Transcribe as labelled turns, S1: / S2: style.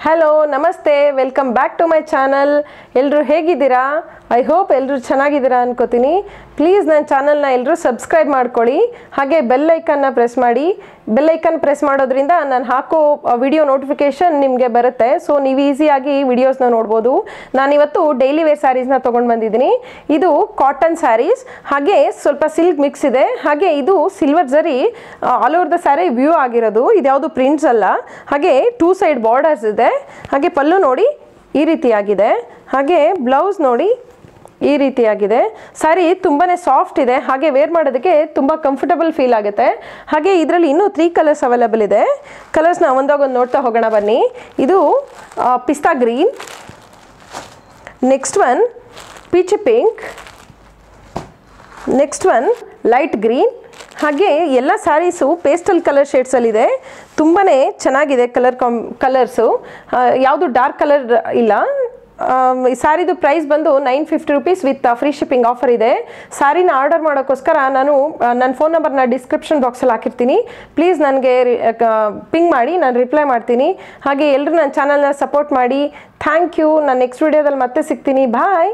S1: Hello ನಮಸ್ತೆ welcome back to my channel. ಎಲ್ಲರೂ ಹೇಗಿದ್ದೀರಾ? ಐ ಹೋಪ್ ಎಲ್ಲರೂ ಚೆನ್ನಾಗಿದ್ದೀರಾ ಅನ್ಕೋತೀನಿ. ಪ್ಲೀಸ್ ನನ್ನ ಚಾನಲ್ನ ಎಲ್ಲರೂ ಸಬ್ಸ್ಕ್ರೈಬ್ ಮಾಡ್ಕೊಳ್ಳಿ, ಹಾಗೆ ಬೆಲ್ ಐಕನ್ನ ಪ್ರೆಸ್ ಮಾಡಿ. ಬೆಲ್ ಐಕನ್ ಪ್ರೆಸ್ ಮಾಡೋದ್ರಿಂದ ನಾನು ಹಾಕೋ ವಿಡಿಯೋ ನೋಟಿಫಿಕೇಷನ್ ನಿಮಗೆ ಬರುತ್ತೆ. ಸೊ ನೀವು ಈಸಿಯಾಗಿ ವಿಡಿಯೋಸ್ನ ನೋಡ್ಬೋದು. ನಾನಿವತ್ತು ಡೈಲಿ ವೇರ್ ಸ್ಯಾರೀಸ್ನ ತೊಗೊಂಡು ಬಂದಿದ್ದೀನಿ. ಇದು ಕಾಟನ್ ಸ್ಯಾರೀಸ್, ಹಾಗೆ ಸ್ವಲ್ಪ ಸಿಲ್ಕ್ ಮಿಕ್ಸ್ ಇದೆ, ಹಾಗೆ ಇದು ಸಿಲ್ವರ್ ಜರಿ all over the sari view ಆಗಿರೋದು. ಇದ್ಯಾವುದು ಪ್ರಿಂಟ್ಸ್ ಅಲ್ಲ. ಹಾಗೆ 2 ಸೈಡ್ ಬಾರ್ಡರ್ಸ್ ಇದೆ. ಹಾಗೆ ಪಲ್ಲು ನೋಡಿ ಈ ರೀತಿಯಾಗಿದೆ, ಹಾಗೆ ಬ್ಲೌಸ್ ನೋಡಿ ಈ ರೀತಿಯಾಗಿದೆ. ಸ್ಯಾರಿ ತುಂಬಾ ಸಾಫ್ಟ್ ಇದೆ, ಹಾಗೆ ವೇರ್ ಮಾಡೋದಕ್ಕೆ ತುಂಬ ಕಂಫರ್ಟಬಲ್ ಫೀಲ್ ಆಗುತ್ತೆ. ಹಾಗೆ ಇದರಲ್ಲಿ ಇನ್ನೂ 3 ಕಲರ್ಸ್ ಅವೈಲೇಬಲ್ ಇದೆ. ಕಲರ್ಸ್ನ ಒಂದೊಂದು ನೋಡ್ತಾ ಹೋಗೋಣ ಬನ್ನಿ. ಇದು ಪಿಸ್ತಾ green, next one peach pink, next one light green. ಹಾಗೆ ಎಲ್ಲ ಸ್ಯಾರೀಸು ಪೇಸ್ಟಲ್ ಕಲರ್ ಶೇಡ್ಸಲ್ಲಿದೆ. ತುಂಬಾ ಚೆನ್ನಾಗಿದೆ ಕಲರ್ಸು, ಯಾವುದು ಡಾರ್ಕ್ ಕಲರ್ ಇಲ್ಲ. ಈ ಸ್ಯಾರಿದು ಪ್ರೈಸ್ ಬಂದು 950 rupees with free shipping offer ಇದೆ. ಸ್ಯಾರಿನ ಆರ್ಡರ್ ಮಾಡೋಕ್ಕೋಸ್ಕರ ನಾನು ನನ್ನ ಫೋನ್ ನಂಬರ್ನ ಡಿಸ್ಕ್ರಿಪ್ಷನ್ ಬಾಕ್ಸಲ್ಲಿ ಹಾಕಿರ್ತೀನಿ. ಪ್ಲೀಸ್ ನನಗೆ ಪಿಂಗ್ ಮಾಡಿ, ನಾನು ರಿಪ್ಲೈ ಮಾಡ್ತೀನಿ. ಹಾಗೆ ಎಲ್ಲರೂ ನನ್ನ ಚಾನಲ್ನ ಸಪೋರ್ಟ್ ಮಾಡಿ. Thank you. ನಾನು ನೆಕ್ಸ್ಟ್ ವಿಡಿಯೋದಲ್ಲಿ ಮತ್ತೆ ಸಿಗ್ತೀನಿ. ಬಾಯ್.